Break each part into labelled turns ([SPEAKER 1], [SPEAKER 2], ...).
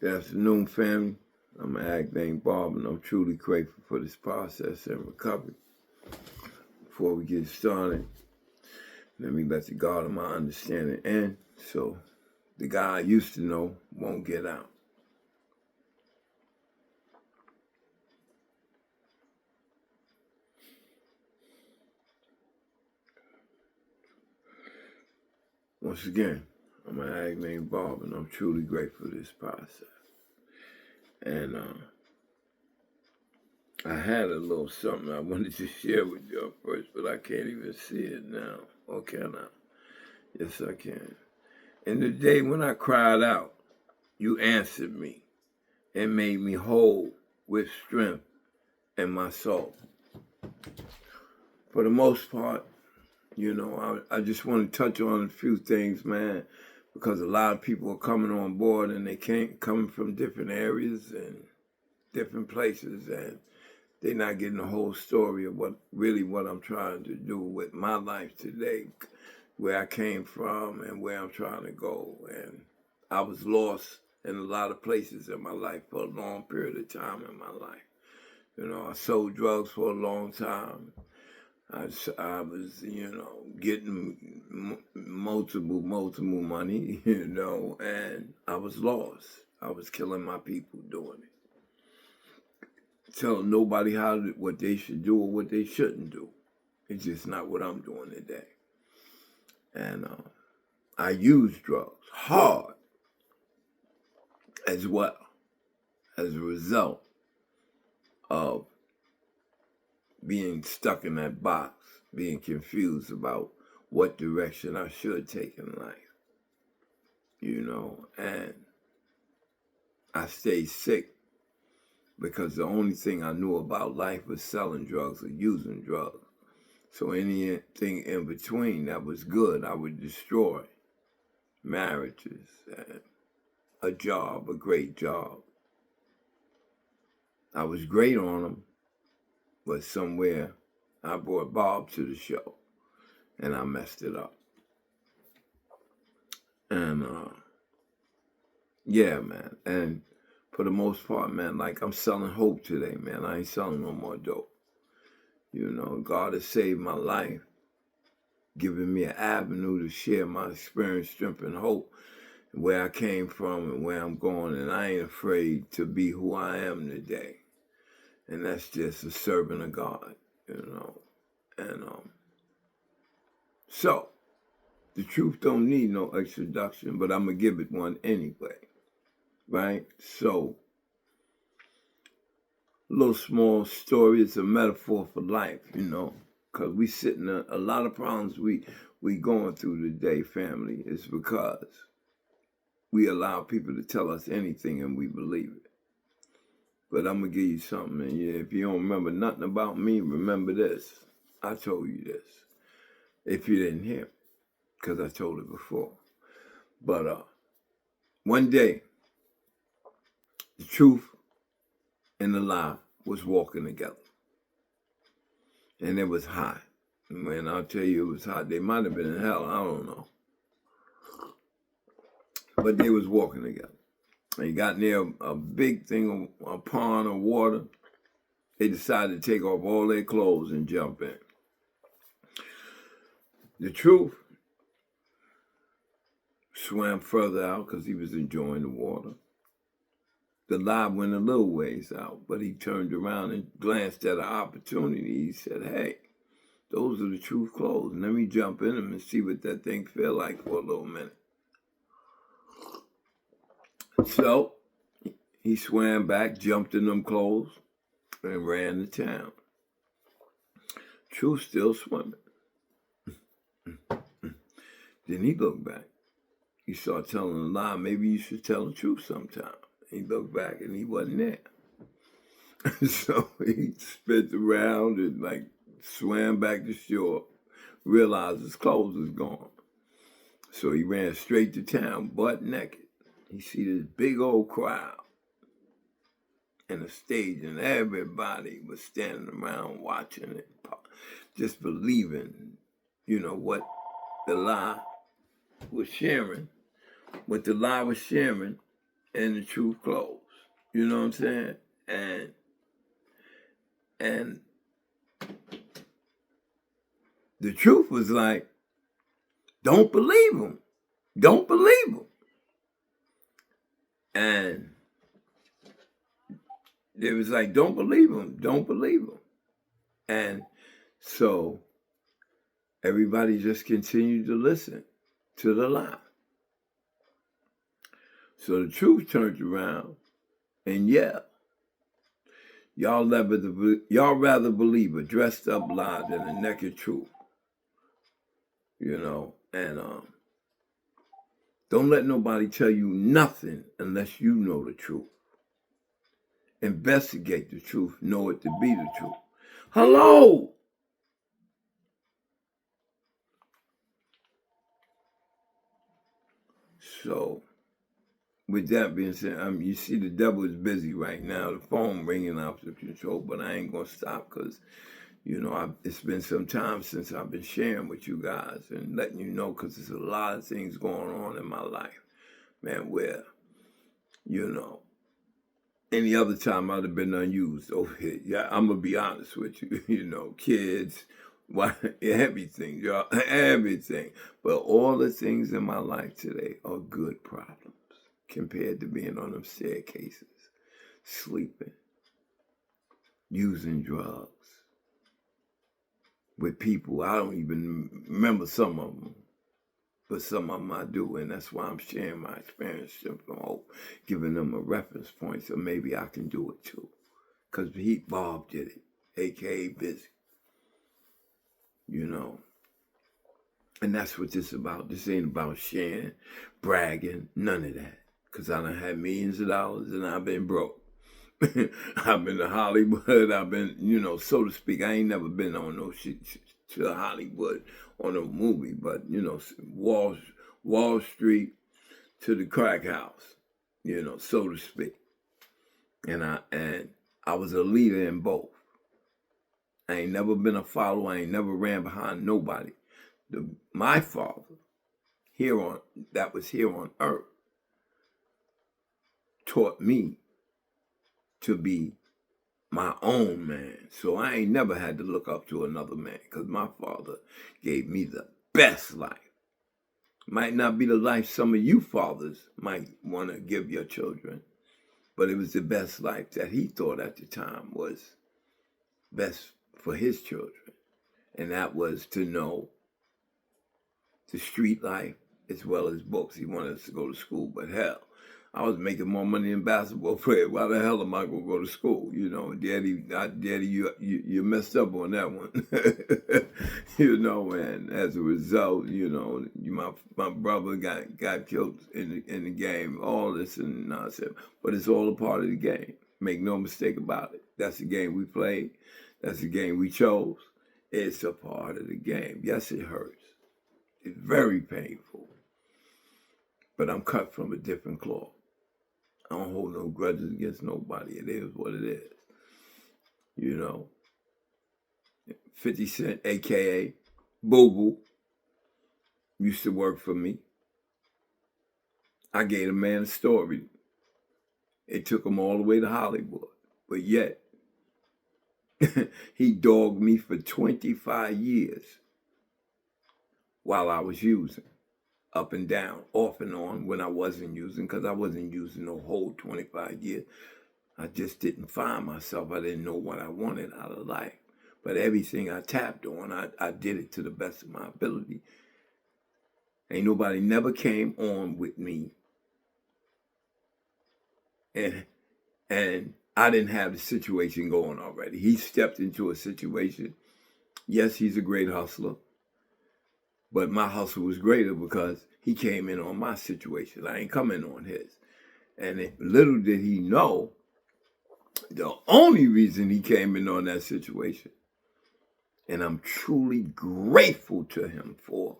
[SPEAKER 1] Good afternoon, family. I'm an addict named Bob, and I'm truly grateful for this process and recovery. Before we get started, let me let the God of my understanding in, so the guy I used to know won't get out. Once again, I'm an addict named Bob, and I'm truly grateful for this process. And I had a little something I wanted to share with y'all first, but I can't even see it now. Or can I? Yes, I can. And the day when I cried out, you answered me and made me whole with strength in my soul. For the most part, I just want to touch on a few things, man, because a lot of people are coming on board and they can't come from different areas and different places, and they're not getting the whole story of what I'm trying to do with my life today, where I came from and where I'm trying to go. And I was lost in a lot of places in my life for a long period of time in my life. I sold drugs for a long time. I was, getting multiple money, and I was lost. I was killing my people doing it. Telling nobody what they should do or what they shouldn't do. It's just not what I'm doing today. And I use drugs hard as well as a result of being stuck in that box, being confused about what direction I should take in life, and I stayed sick because the only thing I knew about life was selling drugs or using drugs. So anything in between that was good, I would destroy. Marriages, a job, a great job. I was great on them, but somewhere I brought Bob to the show and I messed it up. And yeah, man. And for the most part, man, like I'm selling hope today, man. I ain't selling no more dope. God has saved my life, giving me an avenue to share my experience, strength, and hope, where I came from and where I'm going. And I ain't afraid to be who I am today. And that's just a servant of God, And so, the truth don't need no introduction, but I'm going to give it one anyway, right? So, a little small story is a metaphor for life, because we sitting a lot of problems we going through today, family, is because we allow people to tell us anything and we believe it. But I'm going to give you something, and if you don't remember nothing about me, remember this. I told you this. If you didn't hear it, because I told it before. But one day, the truth and the lie was walking together. And it was hot. Man, I'll tell you, it was hot. They might have been in hell. I don't know. But they was walking together. They got near a big thing, a pond of water. They decided to take off all their clothes and jump in. The truth swam further out because he was enjoying the water. The lie went a little ways out, but he turned around and glanced at an opportunity. He said, hey, those are the truth clothes. Let me jump in them and see what that thing feel like for a little minute. So he swam back, jumped in them clothes, and ran to town. Truth still swimming. Then he looked back. He started telling a lie. Maybe you should tell the truth sometime. He looked back and he wasn't there. So he spit around and swam back to shore, realized his clothes was gone. So he ran straight to town, butt naked. He see this big old crowd and the stage, and everybody was standing around watching it, just believing, what the lie was sharing. What the lie was sharing and the truth clothes. You know what I'm saying? And the truth was like, don't believe him. Don't believe him. And it was like, don't believe him. Don't believe him. And so everybody just continued to listen to the lie. So the truth turned around and y'all rather believe a dressed up lie than a naked truth. You know, and don't let nobody tell you nothing unless you know the truth. Investigate the truth, know it to be the truth. Hello! So, with that being said, you see the devil is busy right now. The phone ringing out of control, but I ain't going to stop because, you know, it's been some time since I've been sharing with you guys and letting you know because there's a lot of things going on in my life, man, where, you know, any other time I'd have been unused over here. Yeah, I'm going to be honest with you. You know, kids, everything, y'all, everything. But all the things in my life today are good problems compared to being on them staircases, sleeping, using drugs with people. I don't even remember some of them. But some of them I do, and that's why I'm sharing my experience, from hope, giving them a reference point, so maybe I can do it too. Because Bob did it, a.k.a. Busy. You know. And that's what this is about. This ain't about sharing, bragging, none of that. Because I done had millions of dollars, and I've been broke. I've been to Hollywood. I've been, you know, so to speak, I ain't never been on no shit to Hollywood on a movie, but, you know, Wall Street to the crack house, you know, so to speak. And I was a leader in both. I ain't never been a follower. I ain't never ran behind nobody. My father, that was here on earth, taught me to be my own man. So I ain't never had to look up to another man because my father gave me the best life. Might not be the life some of you fathers might want to give your children, but it was the best life that he thought at the time was best for his children. And that was to know the street life as well as books. He wanted us to go to school, but hell, I was making more money than basketball player. Why the hell am I going to go to school? You know, Daddy, you messed up on that one. You know, and as a result, you know, my brother got killed in the game. All this and nonsense, but it's all a part of the game. Make no mistake about it. That's the game we played. That's the game we chose. It's a part of the game. Yes, it hurts. It's very painful. But I'm cut from a different cloth. I don't hold no grudges against nobody. It is what it is. You know. 50 Cent, a.k.a. Boo Boo, used to work for me. I gave a man a story. It took him all the way to Hollywood. But yet, he dogged me for 25 years while I was using. Up and down, off and on when I wasn't using, because I wasn't using no whole 25 years. I just didn't find myself. I didn't know what I wanted out of life. But everything I tapped on, I did it to the best of my ability. Ain't nobody never came on with me. And I didn't have the situation going already. He stepped into a situation. Yes, he's a great hustler. But my hustle was greater because he came in on my situation. I ain't coming on his. And little did he know, the only reason he came in on that situation, and I'm truly grateful to him for,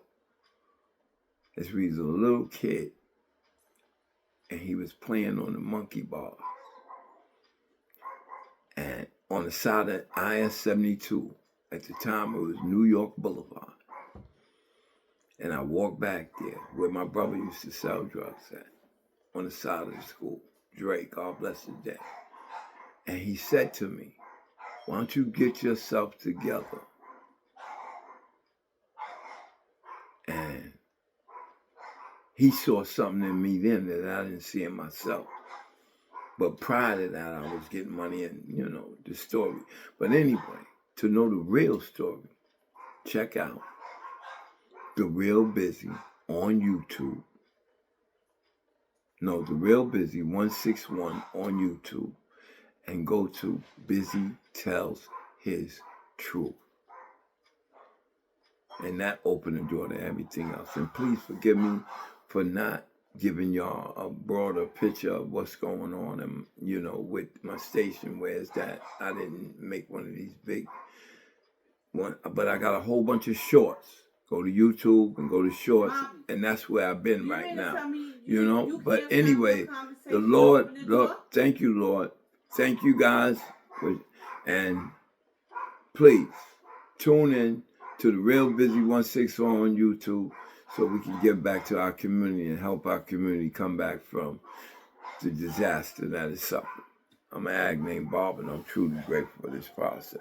[SPEAKER 1] is he was a little kid, and he was playing on the monkey bar. And on the side of IS-72, at the time it was New York Boulevard. And I walked back there where my brother used to sell drugs at, on the side of the school. Dre, God bless his day. And he said to me, why don't you get yourself together? And he saw something in me then that I didn't see in myself. But prior to that, I was getting money and, the story. But anyway, to know the real story, check out The Real Busy on YouTube. No, The Real Busy 161 on YouTube. And go to Busy Tells His Truth. And that opened the door to everything else. And please forgive me for not giving y'all a broader picture of what's going on and, with my station, where it's that I didn't make one of these big one, but I got a whole bunch of shorts. Go to YouTube and go to shorts, and that's where I've been right now. But anyway, the Lord, look, thank you, Lord. Thank you guys. And please tune in to The Real Busy 161 on YouTube so we can get back to our community and help our community come back from the disaster that is suffering. I'm an ag named Bob, and I'm truly grateful for this process.